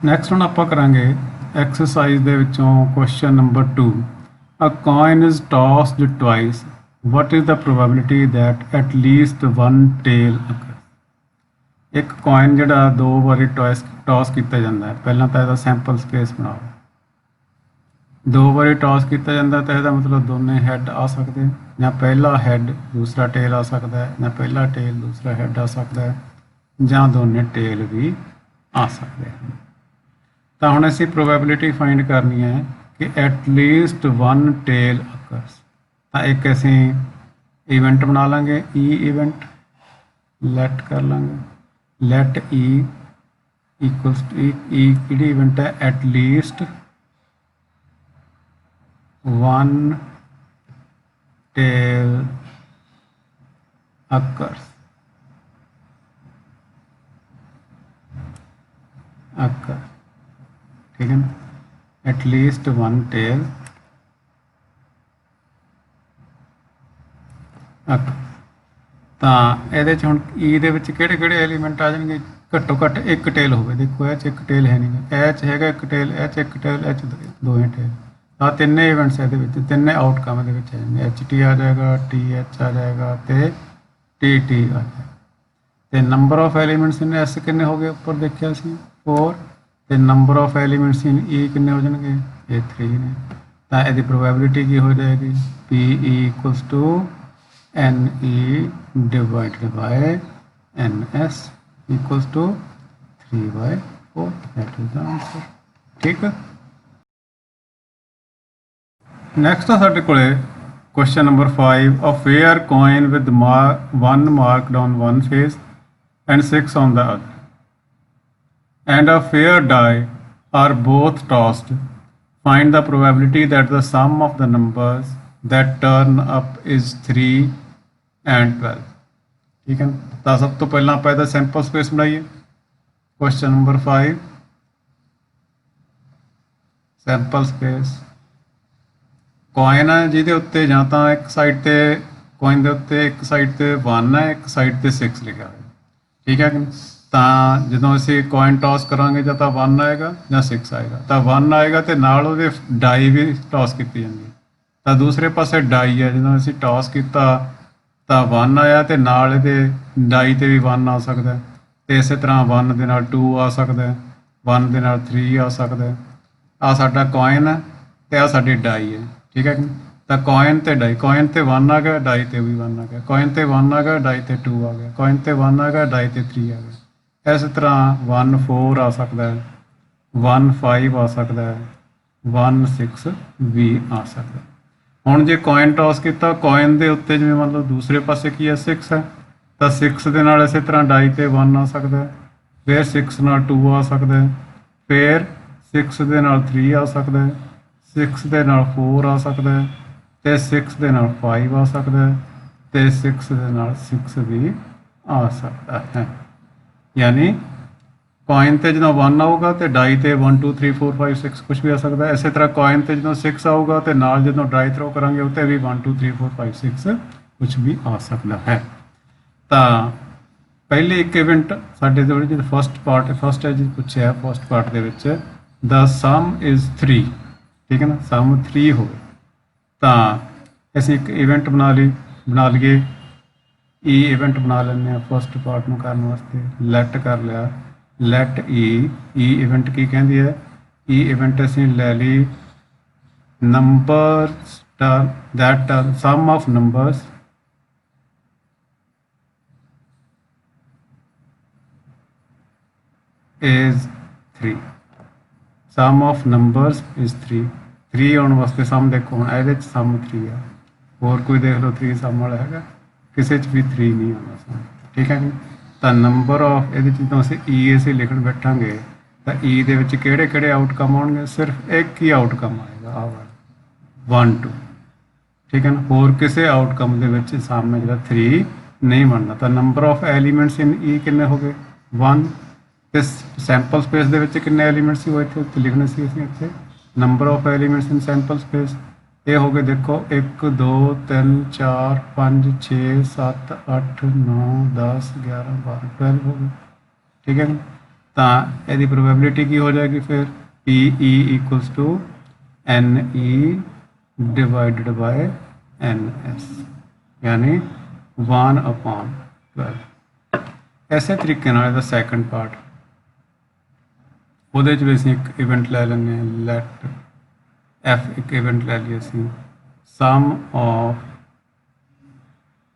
Next ਹੁਣ ਆਪਾਂ ਕਰਾਂਗੇ ਐਕਸਰਸਾਈਜ਼ ਦੇ ਵਿੱਚੋਂ question number 2 a coin is tossed twice what is the probability that at least one tail occurs ਇੱਕ coin ਜਿਹੜਾ ਦੋ ਵਾਰੀ ਟਾਸ ਕੀਤਾ ਜਾਂਦਾ ਹੈ। ਪਹਿਲਾਂ ਤਾਂ ਇਹਦਾ ਸੈਂਪਲ ਸਪੇਸ ਬਣਾਓ। ਦੋ ਵਾਰੀ ਟਾਸ ਕੀਤਾ ਜਾਂਦਾ ਤਾਂ ਇਹਦਾ ਮਤਲਬ ਦੋਨੇ ਹੈੱਡ ਆ ਸਕਦੇ ਜਾਂ ਪਹਿਲਾ ਹੈੱਡ ਦੂਸਰਾ ਟੇਲ ਆ ਸਕਦਾ ਹੈ ਜਾਂ ਪਹਿਲਾ ਟੇਲ ਦੂਸਰਾ ਹੈੱਡ ਆ ਸਕਦਾ ਹੈ ਜਾਂ ਦੋਨੇ ਟੇਲ ਵੀ ਆ ਸਕਦੇ ਹਨ। ਤਾਂ ਹੁਣ ਅਸੀਂ ਪ੍ਰੋਬੈਬਿਲਿਟੀ ਫਾਈਂਡ ਕਰਨੀ ਹੈ ਕਿ ਐਟ ਲੀਸਟ ਵਨ ਟੇਲ ਅਕਰਸ। ਤਾਂ ਇੱਕ ਅਸੀਂ ਇਵੈਂਟ ਬਣਾ ਲਾਂਗੇ ਈ ਇਵੈਂਟ ਲੈਟ ਕਰ ਲਾਂਗੇ ਲੈਟ ਈ ਇਕੁਅਲਸ ਟੂ ਈ ਕਿਹੜੀ ਇਵੈਂਟ ਹੈ at least one tail occurs ठीक है ना at least one tail occurs। ਤਾਂ ਇਹਦੇ ਚ ਹੁਣ ਈ ਦੇ ਵਿੱਚ ਕਿਹੜੇ ਕਿਹੜੇ ਐਲੀਮੈਂਟ ਆ ਜਾਣਗੇ ਘੱਟੋ ਘੱਟ ਇੱਕ ਟੇਲ ਹੋਵੇ। ਦੇਖੋ ਇਹ ਚ ਇੱਕ ਟੇਲ ਹੈ ਨਹੀਂ ਇਹ ਚ ਹੈਗਾ ਇੱਕ ਟੇਲ ਇਹ ਚ ਇੱਕ ਟੇਲ ਇਹ ਚ ਦੋਵੇਂ ਟੇਲ ਆ ਤਿੰਨੇ ਇਵੈਂਟਸ ਇਹਦੇ ਵਿੱਚ ਤਿੰਨੇ ਆਊਟਕਮ ਇਹਦੇ ਵਿੱਚ ਆ ਜਾਂਦੇ ਐਚ ਟੀ ਆ ਜਾਏਗਾ ਟੀ ਐਚ ਆ ਜਾਏਗਾ ਤੇ ਟੀ ਟੀ ਆ ਜਾਏਗਾ। ਤੇ number of elements in S ਕਿੰਨੇ ਹੋ ਗਏ ਉੱਪਰ ਦੇਖਿਆ ਸੀ 4 ਤੇ ਨੰਬਰ ਆਫ ਐਲੀਮੈਂਟਸ ਇਨ ਈ ਕਿੰਨੇ ਹੋ ਜਾਣਗੇ ਇਹ 3 ਨੇ। ਤਾਂ ਇਹਦੀ ਪ੍ਰੋਬੈਬਿਲਿਟੀ ਕੀ ਹੋ ਜਾਏਗੀ P E equals to N E divided by N S equals to 3/4 that is the answer। ਠੀਕ ਹੈ। ਨੈਕਸਟ ਆ ਸਾਡੇ ਕੋਲੇ question number 5 a fair coin with one marked on one face and 6 on the other and a fair die are both tossed find the probability that the sum of the numbers that turn up is 3 and 12। ਠੀਕ ਹੈ ਤਾਂ ਸਭ ਤੋਂ ਪਹਿਲਾਂ ਆਪਾਂ ਇਹਦਾ sample space ਬਣਾਈਏ। Question number 5 sample space coin ਹੈ ਜਿਹਦੇ ਉੱਤੇ ਜਾਂ ਤਾਂ ਇੱਕ ਸਾਈਡ ਤੇ ਕੋਇਨ ਦੇ ਉੱਤੇ ਇੱਕ ਸਾਈਡ ਤੇ 1 ਹੈ ਇੱਕ ਸਾਈਡ ਤੇ 6 ਲਿਖਿਆ ਹੋਇਆ। ਠੀਕ ਹੈ ਤਾਂ ਜਦੋਂ ਅਸੀਂ ਕੋਇਨ ਟਾਸ ਕਰਾਂਗੇ ਜਾਂ ਤਾਂ 1 ਆਏਗਾ ਜਾਂ 6 ਆਏਗਾ। ਤਾਂ 1 ਆਏਗਾ ਤੇ ਨਾਲ ਉਹਦੇ ਡਾਈ ਵੀ ਟਾਸ ਕੀਤੀ ਜਾਂਦੀ ਹੈ। ਤਾਂ ਦੂਸਰੇ ਪਾਸੇ ਡਾਈ ਹੈ ਜਦੋਂ ਅਸੀਂ ਟਾਸ ਕੀਤਾ ਤਾਂ 1 ਆਇਆ ਤੇ ਨਾਲ ਇਹਦੇ ਡਾਈ ਤੇ ਵੀ 1 ਆ ਸਕਦਾ ਤੇ ਇਸੇ ਤਰ੍ਹਾਂ 1 ਦੇ ਨਾਲ 2 ਆ ਸਕਦਾ 1 ਦੇ ਨਾਲ 3 ਆ ਸਕਦਾ। ਆ ਸਾਡਾ ਕੋਇਨ ਹੈ ਤੇ ਆ ਸਾਡੀ ਡਾਈ ਹੈ। ਠੀਕ ਹੈ ਤਾਂ ਕੋਇਨ ਤੇ ਡਾਈ ਕੋਇਨ ਤੇ 1 ਆ ਗਿਆ ਡਾਈ ਤੇ ਵੀ 1 ਆ ਗਿਆ ਕੋਇਨ ਤੇ 1 ਆ ਗਿਆ ਡਾਈ ਤੇ 2 ਆ ਗਿਆ ਕੋਇਨ ਤੇ 1 ਆ ਗਿਆ ਡਾਈ ਤੇ 3 ਆ ਗਿਆ। ਇਸ ਤਰ੍ਹਾਂ 1 4 ਆ ਸਕਦਾ ਹੈ 1 5 ਆ ਸਕਦਾ ਹੈ 1 6 ਵੀ ਆ ਸਕਦਾ। ਹੁਣ ਜੇ ਕੋਇਨ ਟਾਸ ਕੀਤਾ ਕੋਇਨ ਦੇ ਉੱਤੇ ਜਿਵੇਂ ਮੰਨ ਲਓ ਦੂਸਰੇ ਪਾਸੇ ਕੀ ਹੈ 6 ਹੈ ਤਾਂ 6 ਦੇ ਨਾਲ ਇਸੇ ਤਰ੍ਹਾਂ ਡਾਈ ਤੇ 1 ਆ ਸਕਦਾ ਫਿਰ 6 ਨਾਲ 2 ਆ ਸਕਦਾ ਫਿਰ 6 ਦੇ ਨਾਲ 3 ਆ ਸਕਦਾ 6 ਦੇ ਨਾਲ 4 ਆ ਸਕਦਾ ਤੇ 6 ਦੇ ਨਾਲ 5 ਆ ਸਕਦਾ ਤੇ 6 ਦੇ ਨਾਲ 6 ਵੀ ਆ ਸਕਦਾ ਹੈ। ਯਾਨੀ ਕੋਇਨ ਤੇ ਜਦੋਂ 1 ਆਊਗਾ ਤੇ ਡਾਈ ਤੇ 1 2 3 4 5 6 ਕੁਝ ਵੀ ਆ ਸਕਦਾ। ਇਸੇ ਤਰ੍ਹਾਂ ਕੋਇਨ ਤੇ ਜਦੋਂ 6 ਆਊਗਾ ਤੇ ਨਾਲ ਜਦੋਂ ਡਾਈ ਥਰੋ ਕਰਾਂਗੇ ਉੱਤੇ ਵੀ 1 2 3 4 5 6 ਕੁਝ ਵੀ ਆ ਸਕਦਾ ਹੈ। ਤਾਂ ਪਹਿਲੇ ਇੱਕ ਇਵੈਂਟ ਸਾਡੇ ਦੇ ਜਿਹੜੇ ਫਸਟ ਪਾਰਟ ਫਸਟ ਹੈ ਜੀ ਪੁੱਛਿਆ ਫਸਟ ਪਾਰਟ ਦੇ ਵਿੱਚ the sum is 3। ਠੀਕ ਹੈ ਨਾ ਸਮ 3 ਹੋਵੇ ਤਾਂ ਅਸੀਂ ਇੱਕ ਇਵੈਂਟ ਬਣਾ ਲਈਏ ਈ ਇਵੈਂਟ ਬਣਾ ਲੈਂਦੇ ਹਾਂ ਫਸਟ ਪਾਰਟ ਨੂੰ ਕਰਨ ਵਾਸਤੇ ਲੈਟ ਕਰ ਲਿਆ ਲੈਟ ਈ ਇਵੈਂਟ ਕੀ ਕਹਿੰਦੀ ਹੈ ਈ ਇਵੈਂਟ ਅਸੀਂ ਲੈ ਲਈ numbers that sum of numbers is 3 sum of numbers is 3 ਆਉਣ ਵਾਸਤੇ ਸਮ ਦੇਖੋ ਹੁਣ ਇਹਦੇ ਚ ਸਮ 3 ਆ ਹੋਰ ਕੋਈ ਦੇਖ ਲਓ 3 ਸਮ ਵਾਲਾ ਹੈਗਾ ਕਿਸੇ ਚ ਵੀ 3 ਨਹੀਂ ਆਉਂਦਾ ਸਮ। ਠੀਕ ਹੈ ਜੀ ਤਾਂ ਨੰਬਰ ਆਫ ਇਹਦੇ ਚ ਜਦੋਂ ਅਸੀਂ ਈ ਅਸੀਂ ਲਿਖਣ ਬੈਠਾਂਗੇ ਤਾਂ ਈ ਦੇ ਵਿੱਚ ਕਿਹੜੇ ਕਿਹੜੇ ਆਊਟਕਮ ਆਉਣਗੇ ਸਿਰਫ ਇੱਕ ਹੀ ਆਊਟਕਮ ਆਏਗਾ ਆਹ ਵਾਲਾ 1 2। ਠੀਕ ਹੈ ਨਾ ਹੋਰ ਕਿਸੇ ਆਊਟਕਮ ਦੇ ਵਿੱਚ ਸਮ ਜਿਹੜਾ 3 ਨਹੀਂ ਬਣਦਾ। ਤਾਂ ਨੰਬਰ ਆਫ ਐਲੀਮੈਂਟਸ ਇਨ ਈ ਕਿੰਨੇ ਹੋ ਗਏ 1 ਤੇ ਸੈਂਪਲ ਸਪੇਸ ਦੇ ਵਿੱਚ ਕਿੰਨੇ ਐਲੀਮੈਂਟਸ ਸੀ ਉਹ ਇੱਥੇ ਉੱਤੇ ਲਿਖਣੇ ਸੀ ਅਸੀਂ ਇੱਥੇ number of elements in sample space ਇਹ ਹੋ ਗਏ ਦੇਖੋ 1 2 3 4 5 6 7 8 9 10 11 12 12 ਹੋ ਗਏ। ਠੀਕ ਹੈ तो यदि प्रोबेबिलिटी की हो जाएगी फिर P E equals to N E divided by N S, यानी 1/12। इसे तरीके नाल इहदा सैकेंड पार्ट ਉਹਦੇ 'ਚ ਵੀ ਅਸੀਂ ਇੱਕ ਇਵੈਂਟ ਲੈ ਲੈਂਦੇ ਹਾਂ, ਲੈਟ ਐਫ ਇੱਕ ਇਵੈਂਟ ਲੈ ਲਈਏ ਅਸੀਂ, ਸਮ ਆਫ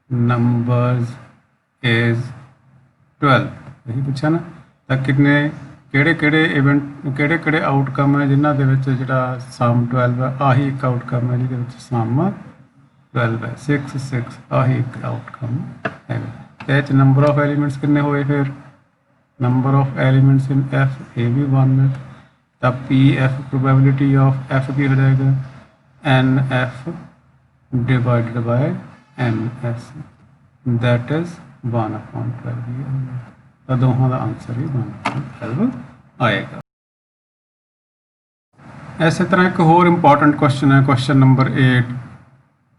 ਨੰਬਰਸ ਇਜ਼ 12। ਇਹੀ ਪੁੱਛਿਆ ਨਾ, ਤਾਂ ਕਿੰਨੇ ਕਿਹੜੇ ਇਵੈਂਟ ਕਿਹੜੇ ਆਊਟਕਮ ਹੈ ਜਿਨ੍ਹਾਂ ਦੇ ਵਿੱਚ ਜਿਹੜਾ ਸਮ 12 ਹੈ, ਆਹੀ ਇੱਕ ਆਊਟਕਮ ਹੈ ਜਿਹਦੇ ਵਿੱਚ ਸਮ 12 ਹੈ, 6 6 ਆਹੀ ਇੱਕ ਆਊਟਕਮ ਹੈਗਾ। ਤੇ ਇਹ 'ਚ ਨੰਬਰ ਆਫ ਐਲੀਮੈਂਟਸ ਕਿੰਨੇ ਹੋਏ ਫਿਰ, number of elements in F ए भी 1 है, तब P F probability of F की हो जाएगा N F divided by N S, that is 1/12। तो दोनों का आंसर ही 1/12 आएगा। इस तरह एक होर इंपॉर्टेंट क्वेश्चन है, question number 8,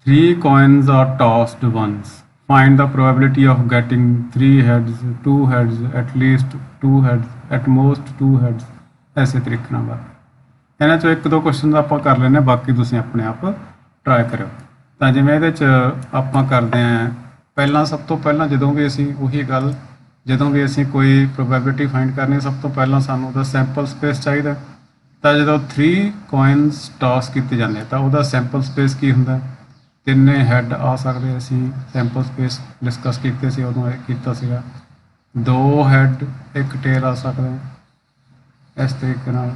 3 coins are tossed once, find the probability of getting 3 heads, 2 heads, at least 2 heads, at most 2 heads। ऐसे तरीके ਨਾਲ ਬਾਕੀ ਇਹਨਾਂ ਚੋਂ ਇੱਕ ਦੋ ਕੁਐਸਚਨ ਆਪਾਂ ਕਰ ਲੈਣੇ, ਬਾਕੀ ਤੁਸੀਂ ਆਪਣੇ ਆਪ ਟਰਾਈ ਕਰਿਓ। ਤਾਂ ਜਿਵੇਂ ਇਹਦੇ 'ਚ ਆਪਾਂ ਕਰਦੇ ਆਂ, ਪਹਿਲਾਂ ਸਭ ਤੋਂ ਪਹਿਲਾਂ ਜਦੋਂ ਵੀ ਅਸੀਂ ਉਹੀ ਗੱਲ, ਜਦੋਂ ਵੀ ਅਸੀਂ ਕੋਈ ਪ੍ਰੋਬੇਬਿਲਿਟੀ ਫਾਈਂਡ ਕਰਨੀ, ਸਭ ਤੋਂ ਪਹਿਲਾਂ ਸਾਨੂੰ ਉਹਦਾ ਸੈਂਪਲ ਸਪੇਸ ਚਾਹੀਦਾ। ਤਾਂ ਜਦੋਂ 3 coins ਟਾਸ ਕੀਤੇ ਜਾਂਦੇ ਤਾਂ ਉਹਦਾ ਸੈਂਪਲ ਸਪੇਸ ਕੀ ਹੁੰਦਾ, ਤਿੰਨੇ ਹੈਡ ਆ ਸਕਦੇ। ਅਸੀਂ ਸੈਂਪਲ ਸਪੇਸ ਡਿਸਕਸ ਕੀਤੇ ਸੀ, ਉਦੋਂ ਇਹ ਕੀਤਾ ਸੀਗਾ 2 ਹੈਡ 1 ਟੇਲ ਆ ਸਕਦਾ ਇਸ ਤਰੀਕੇ ਨਾਲ,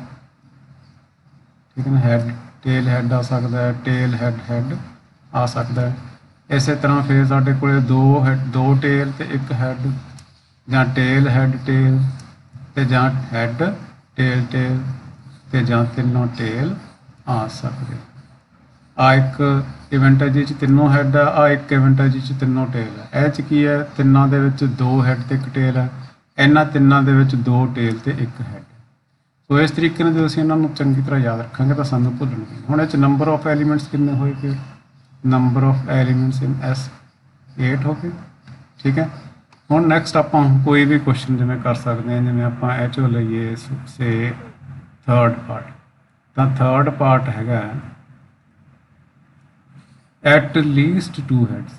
ਠੀਕ ਹੈ ਨਾ। ਹੈਡ ਟੇਲ ਹੈਡ ਆ ਸਕਦਾ ਹੈ, ਟੇਲ ਹੈਡ ਆ ਸਕਦਾ ਹੈ। ਇਸੇ ਤਰ੍ਹਾਂ ਫਿਰ ਸਾਡੇ ਕੋਲ 2 ਟੇਲ ਤੇ 1 ਹੈਡ, ਜਾਂ ਟੇਲ ਹੈਡ ਟੇਲ ਤੇ ਜਾਂ ਹੈਡ ਟੇਲ ਤੇ ਜਾਂ ਤਿੰਨੋਂ ਟੇਲ ਆ ਸਕਦੇ। ਆ ਇੱਕ ਇਵੈਂਟ ਹੈ ਜਿਸ 'ਚ ਤਿੰਨੋਂ ਹੈਡ ਆ, ਆ ਇੱਕ ਇਵੈਂਟ ਹੈ ਜਿਸ 'ਚ ਤਿੰਨੋਂ ਟੇਲ ਹੈ। ਇਹ 'ਚ ਕੀ ਹੈ, ਤਿੰਨਾਂ ਦੇ ਵਿੱਚ 2 ਹੈਡ ਤੇ 1 ਟੇਲ ਹੈ, ਇਹਨਾਂ ਤਿੰਨਾਂ ਦੇ ਵਿੱਚ 2 ਟੇਲ ਤੇ 1 ਹੈਡ। ਸੋ ਇਸ ਤਰੀਕੇ ਨਾਲ ਜਦੋਂ ਅਸੀਂ ਇਹਨਾਂ ਨੂੰ ਚੰਗੀ ਤਰ੍ਹਾਂ ਯਾਦ ਰੱਖਾਂਗੇ ਤਾਂ ਸਾਨੂੰ ਭੁੱਲਣਗੇ। ਹੁਣ ਇਹ 'ਚ ਨੰਬਰ ਆਫ ਐਲੀਮੈਂਟਸ ਕਿੰਨੇ ਹੋਏ, ਫਿਰ number of elements in S 8 ਹੋ ਗਏ, ਠੀਕ ਹੈ। ਹੁਣ ਨੈਕਸਟ ਆਪਾਂ ਕੋਈ ਵੀ ਕੁਐਸਚਨ ਜਿਵੇਂ ਕਰ ਸਕਦੇ ਹਾਂ, ਜਿਵੇਂ ਆਪਾਂ ਇਹ 'ਚੋਂ ਲਈਏ ਸੇ ਥਰਡ ਪਾਰਟ, ਤਾਂ ਥਰਡ ਪਾਰਟ ਹੈਗਾ at least 2 heads.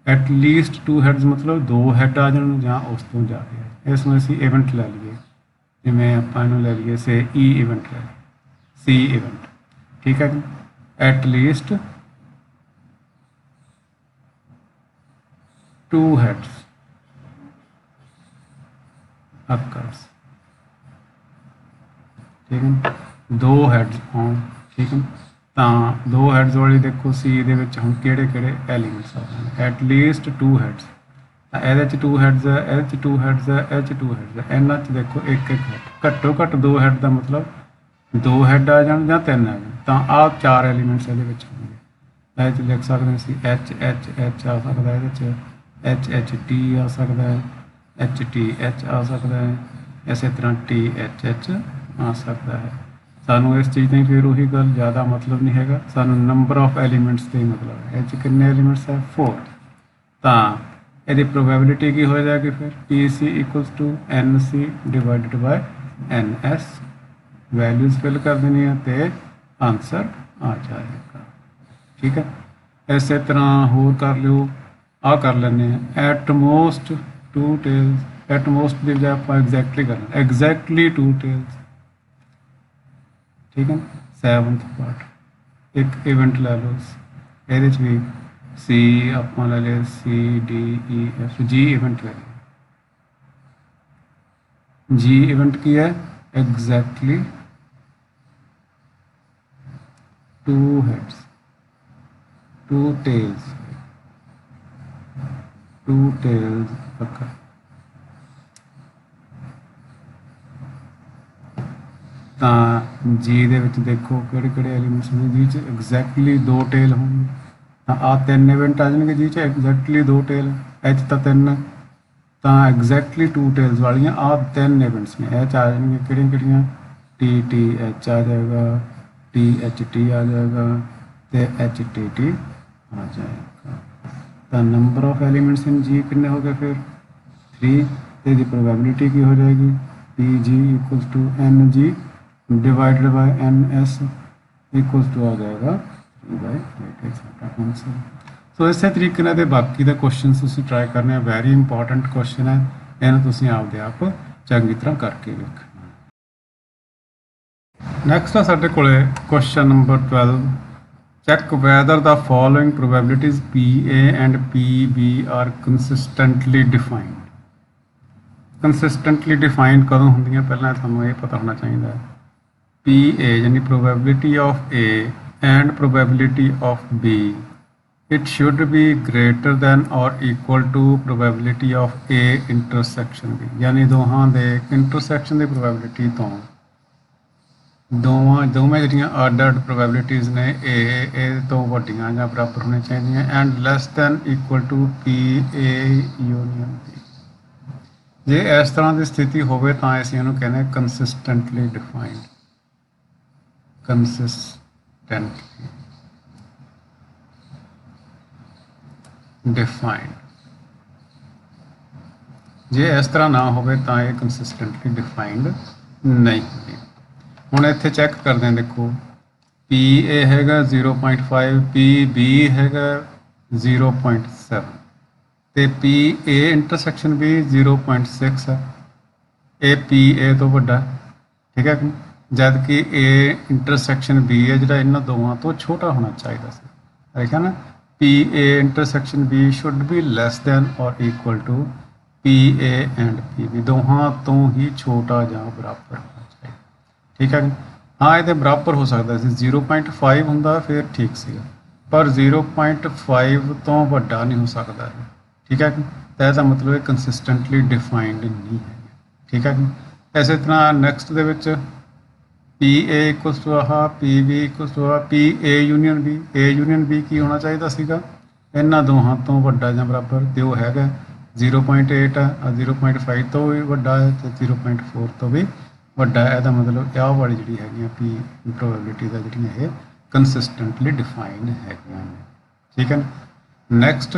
At least 2 heads ਮਤਲਬ 2 ਹੈਡ ਆ ਜਾਣ ਜਾਂ ਉਸ ਤੋਂ ਜ਼ਿਆਦਾ। ਇਸ ਨੂੰ ਅਸੀਂ ਇਵੈਂਟ ਲੈ ਲਈਏ, ਜਿਵੇਂ ਆਪਾਂ ਇਹਨੂੰ ਲੈ ਲਈਏ ਸੇ ਈ ਇਵੈਂਟ ਲੈ ਲਈਏ, ਸੀ ਇਵੈਂਟ, ਠੀਕ ਹੈ ਜੀ। ਐਟ ਲੀਸਟ 2 ਹੈਡਸ occurs, ਠੀਕ ਹੈ। 2 ਹੈਡਸ ਆਉਣ, ਠੀਕ ਹੈ। ਤਾਂ 2 ਹੈਡਸ ਵਾਲੀ ਦੇਖੋ ਸੀ ਦੇ ਵਿੱਚ ਹੁਣ ਕਿਹੜੇ ਐਲੀਮੈਂਟਸ ਆ ਜਾਣ, ਐਟ ਲੀਸਟ 2 ਹੈਡਸ। ਤਾਂ ਇਹਦੇ 'ਚ 2 ਹੈਡਸ ਹੈ, ਇਹਦੇ 'ਚ 2 ਹੈਡਸ ਹੈ, ਇਹਦੇ 'ਚ 2 ਹੈਡਸ ਹੈ, ਇਹਨਾਂ 'ਚ ਦੇਖੋ 1 ਹੈਡ, ਘੱਟੋ ਘੱਟ 2 ਹੈਡ ਦਾ ਮਤਲਬ 2 ਹੈਡ ਆ ਜਾਣ ਜਾਂ 3 ਆ ਜਾਣ, ਤਾਂ ਆਹ 4 ਐਲੀਮੈਂਟਸ ਇਹਦੇ ਵਿੱਚ ਹੋਣਗੇ। ਇਹਦੇ 'ਚ ਲਿਖ ਸਕਦੇ ਅਸੀਂ ਐਚ ਆ ਸਕਦਾ, ਇਹਦੇ 'ਚ ਐਚ ਟੀ ਆ ਸਕਦਾ ਹੈ, ਐਚ ਟੀ ਐਚ ਆ ਸਕਦਾ ਹੈ, ਇਸੇ ਤਰ੍ਹਾਂ ਟੀ ਐਚ ਆ ਸਕਦਾ ਹੈ। ਸਾਨੂੰ ਇਸ ਚੀਜ਼ ਦੀ ਫਿਰ ਉਹੀ ਗੱਲ ਜ਼ਿਆਦਾ ਮਤਲਬ ਨਹੀਂ ਹੈਗਾ, ਸਾਨੂੰ ਨੰਬਰ ਆਫ ਐਲੀਮੈਂਟਸ ਦਾ ਹੀ ਮਤਲਬ ਹੈ। ਇਹ 'ਚ ਕਿੰਨੇ ਐਲੀਮੈਂਟਸ ਹੈ, 4। ਤਾਂ ਇਹਦੀ ਪ੍ਰੋਬੇਬਿਲਿਟੀ ਕੀ ਹੋ ਜਾਏਗੀ ਫਿਰ, P C equals to N C divided by N S. Values fill ਕਰ ਦੇਣੀਆਂ ਤੇ ਆਨਸਰ ਆ ਜਾਏਗਾ, ਠੀਕ ਹੈ। ਇਸੇ ਤਰ੍ਹਾਂ ਹੋਰ ਕਰ ਲਿਓ, ਆ ਕਰ ਲੈਂਦੇ ਹਾਂ at most 2 tales. At most ਦੀ ਬਜਾਏ ਆਪਾਂ ਐਗਜ਼ੈਕਟਲੀ ਕਰਨਾ, ਐਗਜ਼ੈਕਟਲੀ 2 ਟੇਲਸ, ਠੀਕ ਹੈ। 7th ਪਾਰਟ ਇੱਕ ਇਵੈਂਟ ਲੈ ਲਓ, ਇਹਦੇ 'ਚ ਵੀ ਸੀ ਆਪਾਂ ਲੈ ਲਿਆ ਸੀ ਡੀ ਈ ਐਫ, ਜੀ ਇਵੈਂਟ ਲੈ ਲਿਆ। जी इवेंट की है एग्जैक्टली 2 heads 2 tails occur। ਤਾਂ ਜੀ ਦੇ ਵਿੱਚ ਦੇਖੋ ਕਿਹੜੇ ਐਲੀਮੈਂਟਸ ਨੇ ਜੀ 'ਚ ਐਗਜ਼ੈਕਟਲੀ 2 ਟੇਲ ਹੋਣਗੇ, ਤਾਂ ਆ 3 ਇਵੈਂਟ ਆ ਜਾਣਗੇ ਜੀ 'ਚ ਐਗਜ਼ੈਕਟਲੀ 2 ਟੇਲ, ਇਹ 'ਚ ਤਾਂ 3, ਤਾਂ ਐਗਜ਼ੈਕਟਲੀ 2 ਟੇਲਸ ਵਾਲੀਆਂ ਆ 3 ਇਵੈਂਟਸ ਨੇ। ਇਹ 'ਚ ਆ ਜਾਣਗੀਆਂ ਕਿਹੜੀਆਂ ਟੀ ਟੀ ਐਚ ਆ ਜਾਏਗਾ, ਟੀ ਐਚ ਟੀ ਆ ਜਾਏਗਾ ਤੇ ਐਚ ਟੀ ਟੀ ਆ ਜਾਏਗਾ। ਤਾਂ ਨੰਬਰ ਆਫ ਐਲੀਮੈਂਟਸ ਇਨ ਜੀ ਕਿੰਨੇ ਹੋ ਗਏ ਫਿਰ 3, ਤੇ ਇਹਦੀ ਪ੍ਰੋਬੇਬਿਲਿਟੀ ਕੀ ਹੋ ਜਾਏਗੀ, P P G equals to N G divided by N S equals to आ जाएगा 3/8 ਇਹ ਸਾਡਾ ਆਨਸਰ। ਸੋ ਇਸੇ ਤਰੀਕੇ ਨਾਲ ਦੇ ਬਾਕੀ ਦੇ ਕੁਐਸਚਨਸ ਤੁਸੀਂ ਟਰਾਈ ਕਰਨੇ ਆ। ਵੈਰੀ ਇੰਪੋਰਟੈਂਟ ਕੁਐਸਚਨ ਹੈ, ਇਹਨੂੰ ਤੁਸੀਂ ਆਪਦੇ ਆਪ ਚੰਗੀ ਤਰ੍ਹਾਂ ਕਰਕੇ ਵੇਖਣਾ। ਨੈਕਸਟ ਆ ਸਾਡੇ ਕੋਲੇ question number 12, check whether the following probabilities PA and PB are consistently defined. Consistently defined ਕਦੋਂ ਹੁੰਦੀਆਂ, ਪਹਿਲਾਂ ਤੁਹਾਨੂੰ ਇਹ ਪਤਾ ਹੋਣਾ ਚਾਹੀਦਾ ਹੈ। PA यानी probability of A and probability of B, it should be greater than or equal to probability of A intersection B, यानी ਦੋਹਾਂ ਦੇ intersection ਦੀ probability ਤੋਂ ਦੋਵੇਂ ਜਿਹੜੀਆਂ ਅੱਡ probabilities ਨੇ A ਤੋਂ ਵੱਡੀਆਂ ਜਾਂ ਬਰਾਬਰ ਹੋਣੀਆਂ ਚਾਹੀਦੀਆਂ and less than equal to PA union B। ਜੇ ਇਸ ਤਰ੍ਹਾਂ ਦੀ ਸਥਿਤੀ ਹੋਵੇ ਤਾਂ ਅਸੀਂ ਇਹਨੂੰ ਕਹਿੰਦੇ ਹਾਂ consistently defined। consistently defined। ਜੇ ਇਸ ਤਰ੍ਹਾਂ ਨਾ ਹੋਵੇ ਤਾਂ ਇਹ consistently defined ਨਹੀਂ ਹੁੰਦੀ। ਹੁਣ ਇੱਥੇ ਚੈੱਕ ਕਰਦੇ ਹਾਂ, ਦੇਖੋ PA ਹੈਗਾ 0.5, PB ਹੈਗਾ 0.7 ਤੇ PA ਇੰਟਰਸੈਕਸ਼ਨ ਵੀ 0.6 ਹੈ। ਇਹ PA ਤੋਂ ਵੱਡਾ, ਠੀਕ ਹੈ, ਜਦ ਕਿ A ਇੰਟਰਸੈਕਸ਼ਨ B ਹੈ ਜਿਹੜਾ ਇਹਨਾਂ ਦੋਵਾਂ ਤੋਂ ਛੋਟਾ ਹੋਣਾ ਚਾਹੀਦਾ ਸੀ। ਦੇਖਿਆ ਨਾ, PA intersection B should be less than or equal to PA and PB, ਦੋਹਾਂ ਤੋਂ ਹੀ ਛੋਟਾ ਜਾਂ ਬਰਾਬਰ ਹੋਣਾ ਚਾਹੀਦਾ। ਠੀਕ ਹੈ, ਹਾਂ ਇਹਦੇ ਬਰਾਬਰ ਹੋ ਸਕਦਾ ਸੀ, 0.5 ਹੁੰਦਾ ਫਿਰ ਠੀਕ ਸੀਗਾ, ਪਰ 0.5 ਤੋਂ ਵੱਡਾ ਨਹੀਂ ਹੋ ਸਕਦਾ। ਠੀਕ ਹੈ, ਤਾਂ ਇਹਦਾ ਮਤਲਬ ਇਹ ਕੰਸਿਸਟੈਂਟਲੀ ਡਿਫਾਈਨਡ ਨਹੀਂ ਹੈ। ਠੀਕ ਹੈ, ਇਸੇ ਤਰ੍ਹਾਂ ਨੈਕਸਟ ਦੇ ਵਿੱਚ PA ਇਕੁਅਲਸ ਟੂ ਆਹ PB ਇਕੁਅਲਸ ਟੂ ਆਹ PA union B। A union B ਕੀ ਹੋਣਾ ਚਾਹੀਦਾ ਸੀਗਾ, ਇਹਨਾਂ ਦੋਹਾਂ ਤੋਂ ਵੱਡਾ ਜਾਂ ਬਰਾਬਰ, ਤੇ ਉਹ ਹੈਗਾ 0.8 ਹੈ, 0.5 ਤੋਂ ਵੀ ਵੱਡਾ ਹੈ ਤੇ 0.4 ਤੋਂ ਵੀ ਵੱਡਾ ਹੈ। ਇਹਦਾ ਮਤਲਬ ਆਹ ਵਾਲੀ ਜਿਹੜੀ ਹੈਗੀਆਂ P ਪ੍ਰੋਬੇਬਿਲਿਟੀ ਦਾ ਜਿਹੜੀਆਂ ਇਹ ਕੰਸਿਸਟੈਂਟਲੀ ਡਿਫਾਈਨਡ ਹੈਗੀਆਂ ਨੇ। ਠੀਕ ਹੈ, next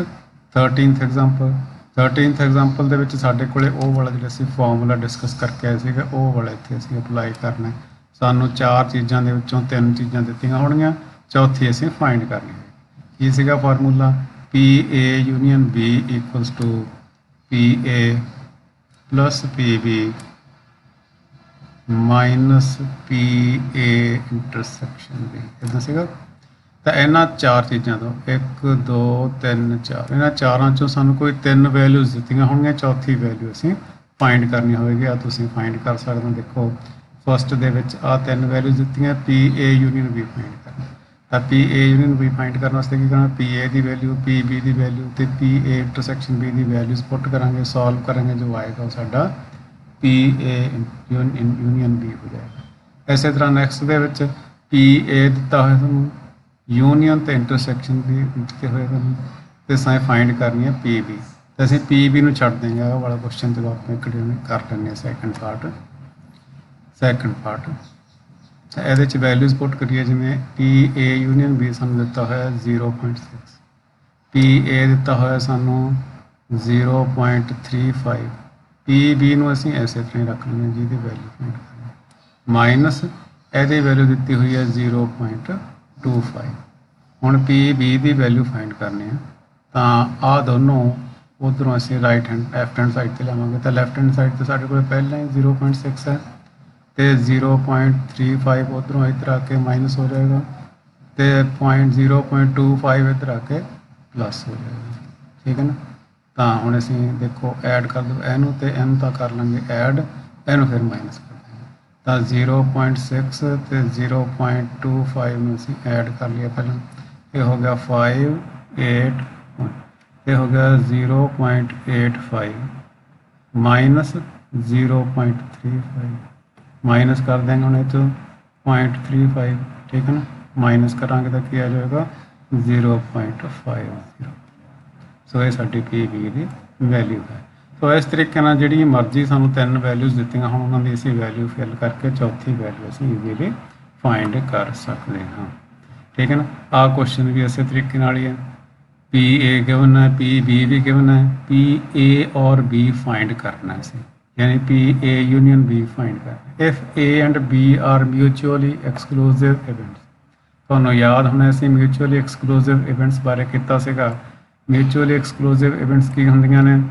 13th example. 13th example ਦੇ ਵਿੱਚ ਸਾਡੇ ਕੋਲੇ ਉਹ ਵਾਲਾ ਜਿਹੜਾ ਅਸੀਂ ਫਾਰਮੂਲਾ ਡਿਸਕਸ ਕਰਕੇ ਆਏ ਸੀਗਾ, ਉਹ ਵਾਲਾ ਇੱਥੇ ਅਸੀਂ ਅਪਲਾਈ ਕਰਨਾ। ਸਾਨੂੰ 4 ਚੀਜ਼ਾਂ ਦੇ ਵਿੱਚੋਂ 3 ਚੀਜ਼ਾਂ ਦਿੱਤੀਆਂ ਹੋਣਗੀਆਂ, ਚੌਥੀ ਅਸੀਂ ਫਾਈਂਡ ਕਰਨੀ ਹੈ। ਕੀ ਸੀਗਾ formula, PA union B equals to PA plus PB minus PA intersection B, ਇੱਦਾਂ ਸੀਗਾ। ਤਾਂ ਇਹਨਾਂ 4 ਚੀਜ਼ਾਂ ਤੋਂ 1 2 3 4, ਇਹਨਾਂ ਚਾਰਾਂ ਚੋਂ ਸਾਨੂੰ ਕੋਈ 3 ਵੈਲਿਊਜ਼ ਦਿੱਤੀਆਂ ਹੋਣਗੀਆਂ, ਚੌਥੀ ਵੈਲਿਊ ਅਸੀਂ ਫਾਈਂਡ ਕਰਨੀ ਹੋਵੇਗੀ। ਆ ਤੁਸੀਂ ਫਾਈਂਡ ਕਰ ਸਕਦੇ ਹੋ। ਦੇਖੋ ਫਸਟ ਦੇ ਵਿੱਚ ਆ 3 ਵੈਲਿਊਜ਼ ਦਿੱਤੀਆਂ, PA ਯੂਨੀਅਨ B ਫਾਈਂਡ ਕਰਨਾ। ਤਾਂ PA ਯੂਨੀਅਨ B ਫਾਈਂਡ ਕਰਨ ਵਾਸਤੇ ਕੀ ਕਰਨਾ, PA ਦੀ ਵੈਲਿਊ, PB ਦੀ ਵੈਲਿਊ ਤੇ PA ਇੰਟਰਸੈਕਸ਼ਨ B ਦੀ ਵੈਲਿਊਜ਼ ਪੁੱਟ ਕਰਾਂਗੇ, ਸੋਲਵ ਕਰਾਂਗੇ, ਜੋ ਆਏਗਾ ਉਹ ਸਾਡਾ PA ਯੂਨੀਅਨ B ਹੋ ਜਾਏਗਾ। ਇਸੇ ਤਰ੍ਹਾਂ ਨੈਕਸਟ ਦੇ ਵਿੱਚ PA ਦਿੱਤਾ ਹੋਇਆ ਤੁਹਾਨੂੰ, ਯੂਨੀਅਨ ਤੇ ਇੰਟਰਸੈਕਸ਼ਨ ਵੀ ਦਿੱਤੇ ਹੋਏ ਤੁਹਾਨੂੰ, ਤੇ ਅਸੀਂ ਫਾਈਂਡ ਕਰਨੀ ਹੈ PB। ਤੇ ਅਸੀਂ PB ਨੂੰ ਛੱਡ ਦੇਂਗੇ, ਉਹ ਵਾਲਾ ਕੁਐਸਚਨ ਜਦੋਂ ਆਪਾਂ ਇੱਕ ਕਰ ਲੈਂਦੇ ਹਾਂ ਸੈਕੰਡ ਪਾਰਟ। ਤਾਂ ਇਹਦੇ 'ਚ ਵੈਲਿਊਜ਼ ਪੁੱਟ ਕਰੀਏ, ਜਿਵੇਂ PA ਯੂਨੀਅਨ B ਸਾਨੂੰ ਦਿੱਤਾ ਹੋਇਆ 0.6, PA ਦਿੱਤਾ ਹੋਇਆ ਸਾਨੂੰ 0.35, PB ਨੂੰ ਅਸੀਂ ਇਸੇ ਤਰ੍ਹਾਂ ਹੀ ਰੱਖ ਲੈਂਦੇ ਜਿਹਦੀ ਵੈਲਿਊ ਫਾਈਂਡ ਕਰਨੀ, ਮਾਈਨਸ ਇਹਦੀ ਵੈਲਿਊ ਦਿੱਤੀ ਹੋਈ ਹੈ 0.25। ਹੁਣ PB ਦੀ ਵੈਲਿਊ ਫਾਈਂਡ ਕਰਨੀ ਹੈ, ਤਾਂ ਆਹ ਦੋਨੋਂ ਉੱਧਰੋਂ ਅਸੀਂ ਲੈਫਟ ਹੈਂਡ ਸਾਈਡ 'ਤੇ ਲਵਾਂਗੇ। ਤਾਂ ਲੈਫਟ ਹੈਂਡ ਸਾਈਡ 'ਤੇ ਸਾਡੇ ਕੋਲ ਪਹਿਲਾਂ ਹੀ 0.6 ਹੈ ਤੇ 0.35 ਉੱਧਰੋਂ ਇੱਧਰ ਆ ਕੇ ਮਾਈਨਸ ਹੋ ਜਾਏਗਾ ਤੇ 0.25 ਇੱਧਰ ਆ ਕੇ ਪਲੱਸ ਹੋ ਜਾਏਗਾ। ਠੀਕ ਹੈ ਨਾ, ਤਾਂ ਹੁਣ ਅਸੀਂ ਦੇਖੋ ਐਡ ਕਰ ਦਿਓ ਇਹਨੂੰ ਤੇ ਇਹਨੂੰ, ਤਾਂ ਕਰ ਲਾਂਗੇ ਐਡ, ਇਹਨੂੰ ਫਿਰ ਮਾਈਨਸ ਕਰ ਦਾਂਗੇ। ਤਾਂ 0.6 ਤੇ 0.25 ਨੂੰ ਅਸੀਂ ਐਡ ਕਰ ਲਿਆ ਪਹਿਲਾਂ, ਇਹ ਹੋ ਗਿਆ 5 8, ਇਹ ਹੋ ਗਿਆ 0.85 ਮਾਈਨਸ 0.35, ਮਾਈਨਸ ਕਰ ਦੇंगे ਹੁਣ ਇਹ ਤੋਂ 0.35। ਠੀਕ ਹੈ ਨਾ, ਮਾਈਨਸ ਕਰਾਂਗੇ ਤਾਂ ਕੀ ਆ ਜਾਏਗਾ 0.50। ਸੋ ਇਹ ਸਾਡੀ PB ਦੀ ਵੈਲਿਊ ਹੈ। ਸੋ ਇਸ ਤਰੀਕੇ ਨਾਲ ਜਿਹੜੀ ਮਰਜ਼ੀ ਸਾਨੂੰ 3 ਵੈਲਿਊਜ਼ ਦਿੱਤੀਆਂ ਹੁਣ, ਉਹਨਾਂ ਦੀ ਅਸੀਂ ਵੈਲਿਊ ਫਿਲ ਕਰਕੇ ਚੌਥੀ ਵੈਲਿਊ ਅਸੀਂ ਈਜ਼ੀਲੀ ਫਾਈਂਡ ਕਰ ਸਕਦੇ ਹਾਂ। ਠੀਕ ਹੈ ਨਾ, ਆਹ ਕੁਐਸਚਨ ਵੀ ਇਸੇ ਤਰੀਕੇ ਨਾਲ ਹੀ ਹੈ। PA ਗਿਵਨ ਹੈ, PB ਵੀ ਗਿਵਨ ਹੈ, PA ਔਰ B ਫਾਈਂਡ ਕਰਨਾ ਸੀ। यानी P A union B find करना। If A and B are mutually exclusive events, ਤੁਹਾਨੂੰ ਯਾਦ ਹੋਣਾ ਅਸੀਂ ਮਿਊਚੁਅਲੀ ਐਕਸਕਲੂਸਿਵ ਇਵੈਂਟਸ ਬਾਰੇ ਕੀਤਾ ਸੀਗਾ। ਮਿਊਚੁਅਲੀ ਐਕਸਕਲੂਸਿਵ ਇਵੈਂਟਸ ਕੀ ਹੁੰਦੀਆਂ ਨੇ,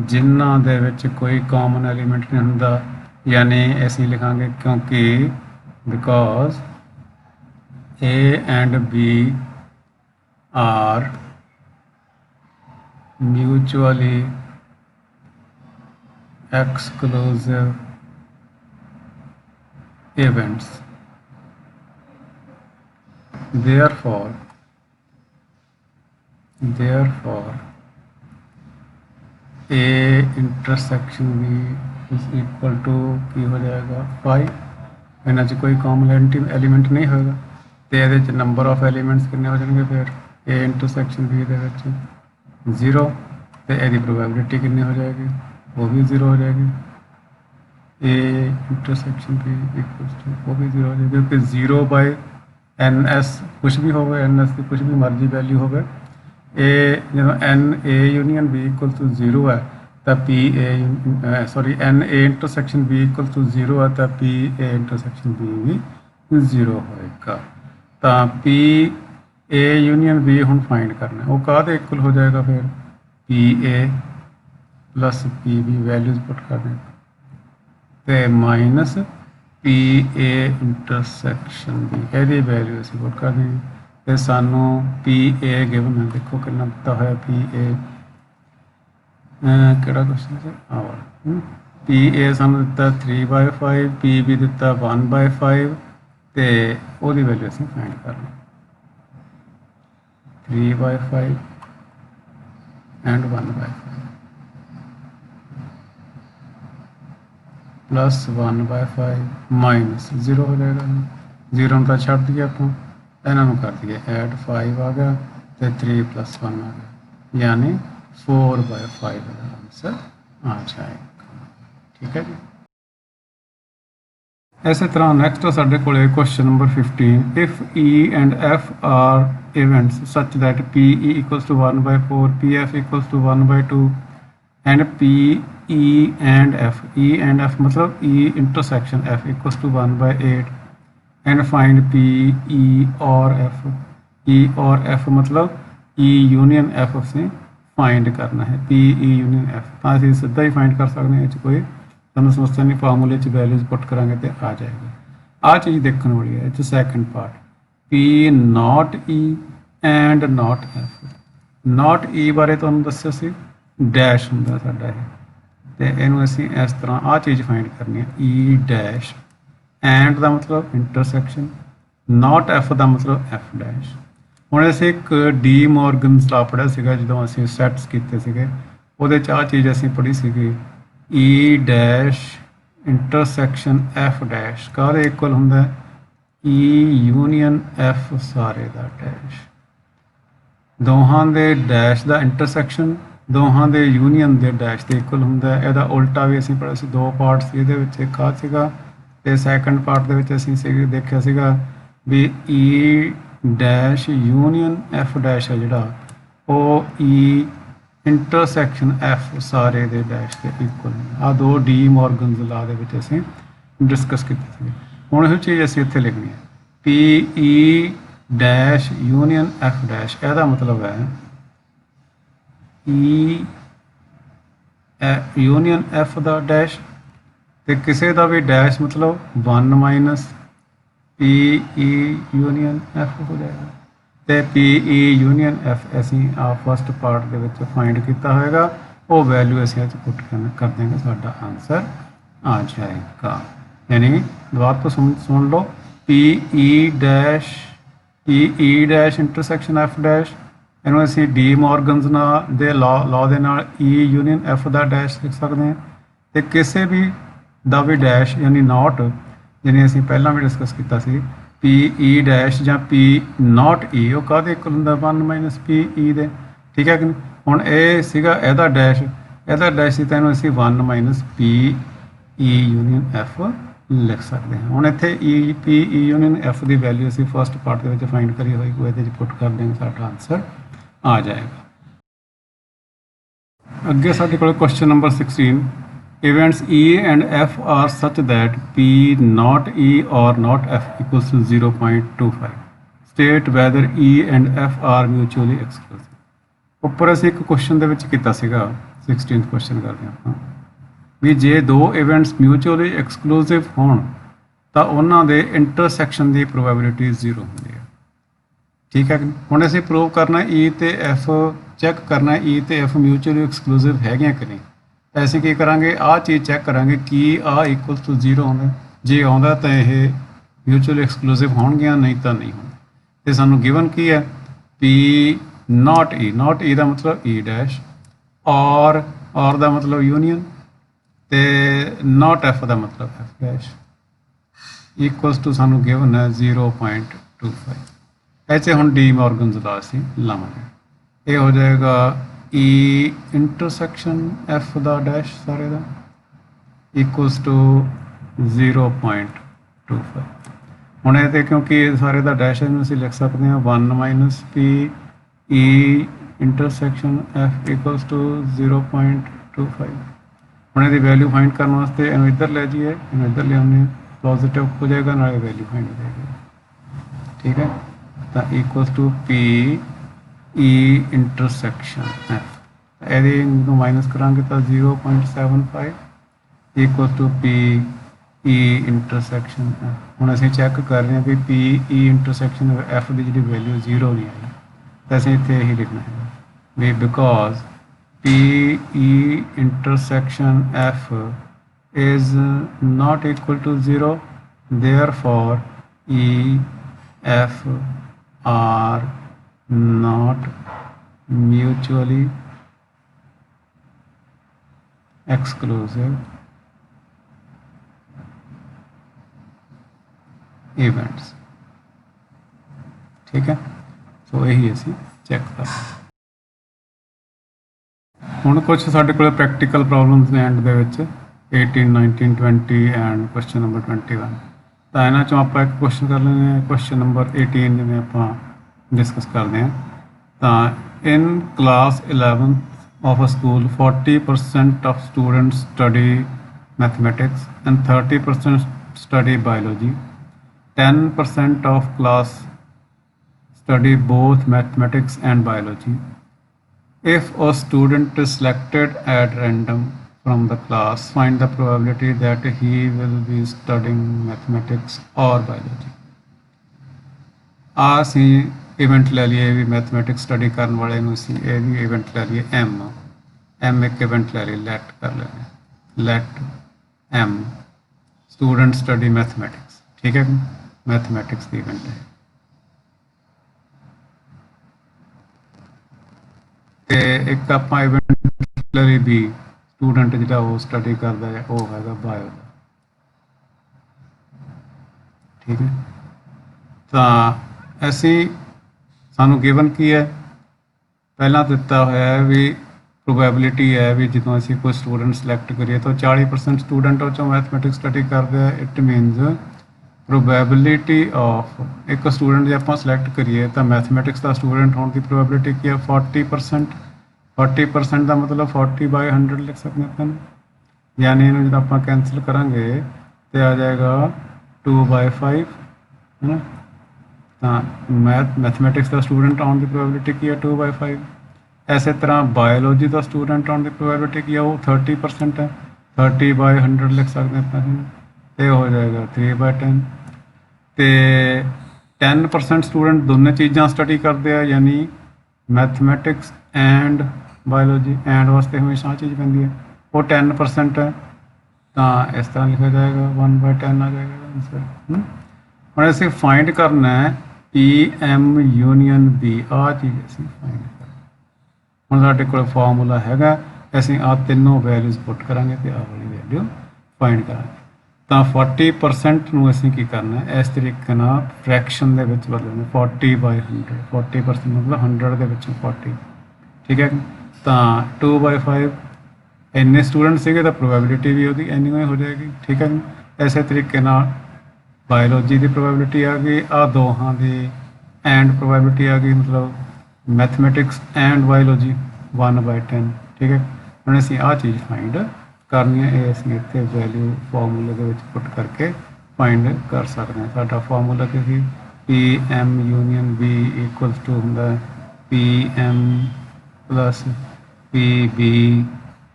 ਜਿਨ੍ਹਾਂ ਦੇ ਵਿੱਚ ਕੋਈ ਕਾਮਨ ਐਲੀਮੈਂਟ ਨਹੀਂ ਹੁੰਦਾ, ਯਾਨੀ ਅਸੀਂ ਲਿਖਾਂਗੇ ਕਿਉਂਕਿ because A and B are mutually exclusive events, therefore a intersection b is equal to ਕੀ ਹੋ ਜਾਏਗਾ 5। ਇਹਨਾਂ 'ਚ ਕੋਈ ਕਾਮਨ ਐਲੀਮੈਂਟ ਨਹੀਂ ਹੋਏਗਾ ਤੇ ਇਹਦੇ 'ਚ ਨੰਬਰ ਆਫ ਐਲੀਮੈਂਟਸ ਕਿੰਨੇ ਹੋ ਜਾਣਗੇ, ਫਿਰ a ਇੰਟਰਸੈਕਸ਼ਨ b ਦੇ ਵਿੱਚ 0 ਤੇ ਇਹਦੀ ਪ੍ਰੋਬੈਬਿਲਿਟੀ ਕਿੰਨੀ ਹੋ ਜਾਏਗੀ, वो भी ज़ीरो हो जाएगी। ए इंटरसेक्शन भी इक्वल्स टू वो भी ज़ीरो हो जाएगी, क्योंकि ज़ीरो बाय एन एस कुछ भी हो गए, एन एस की कुछ भी मर्जी वैल्यू हो गए। ए जो N A union B equal to zero है तब P A sorry N A intersection B equal to zero है तब पी ए इंटरसेक्शन बी भी ज़ीरो होएगा। तो पी ए यूनियन बी हम फाइंड करना है, वो काहदे इक्वल हो जाएगा, फिर P A plus P B values put कर दें तो minus P A intersection B यदि वैल्यू असी पुट कर देंगे तो सानू पी ए गिवन है। देखो कितना दिता है पी ए किहड़ा क्वेश्चन से पी ए सानू दिता 3/5, पी बी दिता 1/5 तो वही वैल्यू असी फाइंड करनी 3/5 एंड 1/5 प्लस 1/5 माइनस 0 हो जाएगा। 0 तो छड़ दिए आप इन्हों कर दिए ऐड 5 आ गया तो 3 + 1 आ गया, यानी 4/5 का आंसर आ जाएगा। ठीक है जी। इस तरह नैक्सट साढ़े को question number 15, if E and F are events such that P E equals to 1/4, P F equals to 1/2 and P E and F मतलब E intersection F equals to 1/8 and find P E और F, E और F मतलब E union F से find करना है, P E union F तो असं सीधा ही फाइंड कर सकते हैं, कोई सू समस्या नहीं, फार्मूले वैल्यूज पुट करांगे तो आ जाएगी। आ चीज़ देखने वाली है। इस second part P not E and not F, not E बारे तुहानूं दस्सिया सी डैश हुंदा साडा है तो इनू असी इस तरह आ चीज़ फाइंड करनी है, ई डैश एंड का मतलब इंटरसेक्शन, नॉट एफ का मतलब एफ डैश। हुण असीं एक डी मॉर्गन्स लॉ पढ़िया सीगा जदों असीं सैट्स कीते सीगे, उहदे च आ चीज़ असीं पढ़ी सीगी, E dash intersection F dash काहदे इक्वल हुंदा है, ई यूनियन एफ सारे दा डैश, दोहां दे डैश दा इंटरसेक्शन दोहां दे यूनियन दे डैश दे इक्वल हुंदा है। इहदा उल्टा भी असीं पढ़िया सी, दो पार्ट्स इहदे विच एक आ सीगा ते सैकेंड पार्ट दे विच असीं देखिया सीगा भी ई डैश यूनियन एफ डैश है जिहड़ा ਉਹ ई इंटरसैक्शन एफ सारे दे डैश के इक्वल आ दो डी मॉर्गन्स लॉ दे विच असीं डिस्कस कीती सी। हुण इहो चीज़ असीं इत्थे लिखनी है, P E dash union F dash, ਇਹਦਾ मतलब है ई यूनियन एफ का डैश तो किसी का भी डैश मतलब 1 - पी ई यूनियन एफ हो जाएगा तो पी ई यूनियन एफ असी आ फस्ट पार्ट के फाइंड किया होएगा, वो वैल्यू असी पुट कर देंगे, साडा आंसर आ जाएगा। यानी दोबारा तो सुन लो, P E dash intersection F dash, ਇਹਨੂੰ ਅਸੀਂ ਡੀ ਮੋਰਗਨਸ ਨਾਲ ਦੇ ਲਾਅ ਦੇ ਨਾਲ ਈ ਯੂਨੀਅਨ ਐਫ ਦਾ ਡੈਸ਼ ਲਿਖ ਸਕਦੇ ਹਾਂ ਤੇ ਕਿਸੇ ਵੀ ਦਾ ਵੀ ਡੈਸ਼ ਯਾਨੀ ਨਾਟ, ਜਿਹਨੇ ਅਸੀਂ ਪਹਿਲਾਂ ਵੀ ਡਿਸਕਸ ਕੀਤਾ ਸੀ, ਪੀ ਈ ਡੈਸ਼ ਜਾਂ ਪੀ ਨਾਟ ਈ, ਉਹ ਕਾਹਦੇ ਇਕੁਅਲ ਹੁੰਦਾ 1 - ਪੀ ਈ ਦੇ। ਠੀਕ ਹੈ ਕਿ ਨਹੀਂ। ਹੁਣ ਇਹ ਸੀਗਾ ਇਹਦਾ ਡੈਸ਼ ਸੀ ਤਾਂ ਇਹਨੂੰ ਅਸੀਂ 1 - ਪੀ ਈ ਯੂਨੀਅਨ ਐਫ ਲਿਖ ਸਕਦੇ ਹਾਂ। ਹੁਣ ਇੱਥੇ ਈ ਪੀ ਈ ਯੂਨੀਅਨ ਐਫ ਦੀ ਵੈਲਿਊ ਅਸੀਂ ਫਸਟ ਪਾਰਟ ਦੇ ਵਿੱਚ ਫਾਈਂਡ ਕਰੀ ਹੋਈ, ਉਹ ਇਹਦੇ 'ਚ ਪੁੱਟ ਕਰ ਦੇਂਗੇ, ਸਾਡਾ ਆਂਸਰ आ जाएगा। अगे साढ़े को question number 16, events E and F are such that P not E or not F equals to 0.25. State whether E and F are mutually exclusive। ਉੱਪਰ ਅਸੀਂ ਇੱਕ ਕੁਐਸਚਨ ਦੇ ਵਿੱਚ ਕੀਤਾ ਸੀਗਾ 16th ਕੁਐਸਚਨ ਕਰਦੇ ਹਾਂ ਆਪਾਂ ਵੀ ਜੇ ਦੋ ਇਵੈਂਟਸ ਮਿਊਚੁਅਲੀ ਐਕਸਕਲੂਸਿਵ ਹੋਣ ਤਾਂ ਉਹਨਾਂ ਦੇ ਇੰਟਰਸੈਕਸ਼ਨ ਦੀ ਪ੍ਰੋਬੈਬਿਲਿਟੀ 0 ਹੁੰਦੀ ਹੈ। ਠੀਕ ਹੈ ਕਿ ਨਹੀਂ? ਹੁਣ ਅਸੀਂ ਪ੍ਰੂਵ ਕਰਨਾ E ਤੇ F ਚੈੱਕ ਕਰਨਾ E ਤੇ F ਮਿਊਚੁਅਲੀ ਐਕਸਕਲੂਸਿਵ ਹੈਗੇ ਕਿ ਨਹੀਂ। ਤਾਂ ਅਸੀਂ ਕੀ ਕਰਾਂਗੇ ਆਹ ਚੀਜ਼ ਚੈੱਕ ਕਰਾਂਗੇ ਕਿ ਆ ਇਕੁਅਲ ਟੂ 0 ਆਉਂਦਾ, ਜੇ ਆਉਂਦਾ ਤਾਂ ਇਹ ਮਿਊਚੁਅਲੀ ਐਕਸਕਲੂਸਿਵ ਹੋਣਗੀਆਂ, ਨਹੀਂ ਤਾਂ ਨਹੀਂ ਹੋਣਗੇ। ਤੇ ਸਾਨੂੰ ਗਿਵਨ ਕੀ ਹੈ P not E ਦਾ ਮਤਲਬ E ਡੈਸ਼ ਔਰ ਦਾ ਮਤਲਬ ਯੂਨੀਅਨ ਤੇ not F ਦਾ ਮਤਲਬ F ਡੈਸ਼ ਇਕੁਅਲਸ ਟੂ ਸਾਨੂੰ ਗਿਵਨ ਹੈ 0.25। ऐसे हम डी मॉर्गन दा ਅਸੀਂ ਲਾਵਾਂਗੇ। ਇਹ ਹੋ ਜਾਏਗਾ E ਇੰਟਰਸੈਕਸ਼ਨ F ਦਾ ਡੈਸ਼ ਸਾਰੇ ਦਾ ਇਕੁਅਲਸ ਟੂ 0.25। ਹੁਣ ਇਹ ਤੇ ਕਿਉਂਕਿ ਇਹ ਸਾਰੇ ਦਾ ਡੈਸ਼ ਇਹਨੂੰ ਅਸੀਂ ਲਿਖ ਸਕਦੇ ਹਾਂ 1 minus P E intersection F equals to 0.25। ਹੁਣ ਇਹਦੀ ਵੈਲਿਊ ਫਾਈਂਡ ਕਰਨ ਵਾਸਤੇ ਇਹਨੂੰ ਇੱਧਰ ਲੈ ਜਾਈਏ, ਇਹਨੂੰ ਇੱਧਰ ਲਿਆਉਂਦੇ ਹਾਂ, ਪੋਜ਼ਿਟਿਵ ਹੋ ਜਾਏਗਾ ਨਾਲੇ ਵੈਲਿਊ ਫਾਈਂਡ ਹੋ ਜਾਏਗੀ। ਠੀਕ ਹੈ ਤਾਂ equals to P E intersection F ਇਹਦੀ ਨੂੰ ਮਾਈਨਸ ਕਰਾਂਗੇ ਤਾਂ 0.75 equal to P E intersection F। ਹੁਣ ਅਸੀਂ ਚੈੱਕ ਕਰ ਰਹੇ ਹਾਂ ਵੀ P E ਇੰਟਰਸੈਕਸ਼ਨ F ਦੀ ਜਿਹੜੀ ਵੈਲਿਊ 0 ਨਹੀਂ ਆਈ ਤਾਂ ਅਸੀਂ ਇੱਥੇ ਇਹੀ ਲਿਖਣਾ ਹੈ ਵੀ because P E intersection F is not equal to 0, therefore E F are not mutually exclusive events। ठीक है, सो यही ਅਸੀਂ ਚੈੱਕ ਕਰਾਂਗੇ। ਹੁਣ ਕੁਝ ਸਾਡੇ ਕੋਲ ਪ੍ਰੈਕਟੀਕਲ ਪ੍ਰੋਬਲਮਸ ਨੇ ਐਂਡ ਦੇ ਵਿੱਚ 18, 19, 20 ਐਂਡ ਕੁਐਸਚਨ ਨੰਬਰ 21। ਤਾਂ ਇਹਨਾਂ ਚੋਂ ਆਪਾਂ ਇੱਕ ਕੁਐਸਚਨ ਕਰ ਲੈਂਦੇ ਹਾਂ, ਕੁਐਸਚਨ ਨੰਬਰ 18 ਜਿਵੇਂ ਆਪਾਂ ਡਿਸਕਸ ਕਰਦੇ ਹਾਂ। ਤਾਂ ਇਨ class 11th of a school 40% of students study mathematics and 30% study biology. 10% of class study both mathematics and biology. If a student is selected at random from the class, find the probability that he will be studying mathematics or biology। ਅਸੀਂ event ले लिए भी mathematics study करने वाले भी event ले लिए M एक इवेंट ले लिए लेट कर लेने let M student study mathematics. ठीक है, मैथमेटिक्स की इवेंट है। ते एक आप इवेंट ले लिए भी स्टूडेंट जो वो स्टडी करता है वो है बायो का। ठीक है, तो ऐसी ਸਾਨੂੰ ਗਿਵਨ ਕੀ ਹੈ ਪਹਿਲਾਂ ਦਿੱਤਾ ਹੋਇਆ ਹੈ ਵੀ ਪ੍ਰੋਬੈਬਿਲਿਟੀ ਹੈ ਵੀ ਜਦੋਂ ਅਸੀਂ ਕੋਈ ਸਟੂਡੈਂਟ ਸਿਲੈਕਟ ਕਰੀਏ ਤਾਂ 40% ਸਟੂਡੈਂਟ ਉਹ 'ਚੋਂ ਮੈਥਮੈਟਿਕਸ ਸਟੱਡੀ ਕਰਦੇ ਆ। ਇਟ ਮੀਨਸ ਪ੍ਰੋਬੈਬਿਲਿਟੀ ਆਫ ਇੱਕ ਸਟੂਡੈਂਟ ਜੇ ਆਪਾਂ ਸਿਲੈਕਟ ਕਰੀਏ ਤਾਂ ਮੈਥਮੈਟਿਕਸ ਦਾ ਸਟੂਡੈਂਟ ਹੋਣ ਦੀ ਪ੍ਰੋਬੈਬਿਲਿਟੀ ਕੀ ਹੈ 40%। 40% ਦਾ ਮਤਲਬ 40/100 ਲਿਖ ਸਕਦੇ ਆਪਾਂ, ਯਾਨੀ ਇਹਨੂੰ ਜਦੋਂ ਆਪਾਂ ਕੈਂਸਲ ਕਰਾਂਗੇ ਤੇ ਆ ਜਾਏਗਾ 2/5 ਹੈ ਨਾ। ਤਾਂ ਮੈਥਮੈਟਿਕਸ ਦਾ ਸਟੂਡੈਂਟ ਆਉਣ ਦੀ ਪ੍ਰੋਬੈਬਿਲਿਟੀ ਕੀ ਹੈ 2/5। ਇਸੇ ਤਰ੍ਹਾਂ ਬਾਇਓਲੋਜੀ ਦਾ ਸਟੂਡੈਂਟ ਆਉਣ ਦੀ ਪ੍ਰੋਬੈਬਿਲਿਟੀ ਕੀ ਹੈ ਉਹ 30% ਹੈ, 30/100 ਲਿਖ ਸਕਦੇ ਆਪਾਂ ਇਹ ਹੋ ਜਾਏਗਾ 3/10। ਤੇ 10% ਸਟੂਡੈਂਟ ਦੋਨੇ ਚੀਜ਼ਾਂ ਸਟੱਡੀ ਕਰਦੇ ਆ ਯਾਨੀ ਮੈਥਮੈਟਿਕਸ ਐਂਡ ਬਾਇਓਲੋਜੀ। ਐਂਡ ਵਾਸਤੇ ਹਮੇਸ਼ਾ ਚੀਜ਼ ਪੈਂਦੀ ਹੈ ਉਹ 10% ਹੈ ਤਾਂ ਇਸ ਤਰ੍ਹਾਂ ਲਿਖਿਆ ਜਾਏਗਾ 1/10 ਆ ਜਾਏਗਾ ਆਨਸਰ। ਹੁਣ ਅਸੀਂ ਫਾਈਂਡ ਕਰਨਾ ਹੈ P M ਯੂਨੀਅਨ B ਆਹ ਚੀਜ਼ ਅਸੀਂ ਫਾਈਂਡ ਕਰਨਾ। ਹੁਣ ਸਾਡੇ ਕੋਲ ਫਾਰਮੂਲਾ ਹੈਗਾ, ਅਸੀਂ ਆਹ ਤਿੰਨੋਂ ਵੈਲਿਊਜ਼ ਪੁੱਟ ਕਰਾਂਗੇ ਤੇ ਆਹ ਵਾਲੀ ਵੈਲਿਊ ਫਾਈਂਡ ਕਰਾਂਗੇ। ਤਾਂ 40% ਨੂੰ ਅਸੀਂ ਕੀ ਕਰਨਾ ਹੈ ਇਸ ਤਰੀਕੇ ਨਾਲ ਫ੍ਰੈਕਸ਼ਨ ਦੇ ਵਿੱਚ ਬਦਲਣਾ 40/100। 40% ਮਤਲਬ 100 ਦੇ ਵਿੱਚੋਂ 40। ਠੀਕ ਹੈ, ਤਾਂ 2/5 ਇੰਨੇ ਸਟੂਡੈਂਟ ਸੀਗੇ ਤਾਂ ਪ੍ਰੋਬੈਬਿਲਿਟੀ ਵੀ ਉਹਦੀ ਇੰਨੀ ਹੋ ਜਾਏਗੀ। ਠੀਕ ਹੈ, ਇਸੇ ਤਰੀਕੇ ਨਾਲ ਬਾਇਓਲੋਜੀ ਦੀ ਪ੍ਰੋਬੈਬਿਲਿਟੀ ਆ ਗਈ, ਆਹ ਦੋਹਾਂ ਦੀ ਐਂਡ ਪ੍ਰੋਬੈਬਿਲਿਟੀ ਆ ਗਈ ਮਤਲਬ ਮੈਥਮੈਟਿਕਸ ਐਂਡ ਬਾਇਓਲੋਜੀ 1/10। ਠੀਕ ਹੈ, ਹੁਣ ਅਸੀਂ ਆਹ ਚੀਜ਼ ਫਾਈਂਡ ਕਰਨੀ ਹੈ ਇਹ ਅਸੀਂ ਇੱਥੇ ਵੈਲਿਊ ਫਾਰਮੂਲੇ ਦੇ ਵਿੱਚ ਪੁੱਟ ਕਰਕੇ ਫਾਈਂਡ ਕਰ ਸਕਦੇ ਹਾਂ। ਸਾਡਾ ਫਾਰਮੂਲਾ ਕੀ ਸੀ, P M union B equals to ਹੁੰਦਾ P M plus P B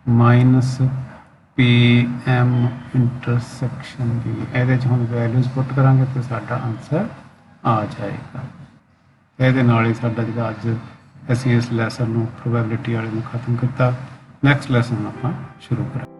minus P M intersection B. ਇਹਦੇ 'ਚ ਹੁਣ ਵੈਲਿਊਜ਼ ਪੁੱਟ ਕਰਾਂਗੇ ਤੇ ਸਾਡਾ ਆਨਸਰ ਆ ਜਾਏਗਾ। ਇਹਦੇ ਨਾਲ ਹੀ ਸਾਡਾ ਜਿਹੜਾ ਅੱਜ ਅਸੀਂ ਇਸ ਲੈਸਨ ਨੂੰ ਪ੍ਰੋਬੈਬਿਲਿਟੀ ਵਾਲੇ ਨੂੰ ਖਤਮ ਕੀਤਾ। ਨੈਕਸਟ ਲੈਸਨ ਆਪਾਂ ਸ਼ੁਰੂ ਕਰਾਂਗੇ।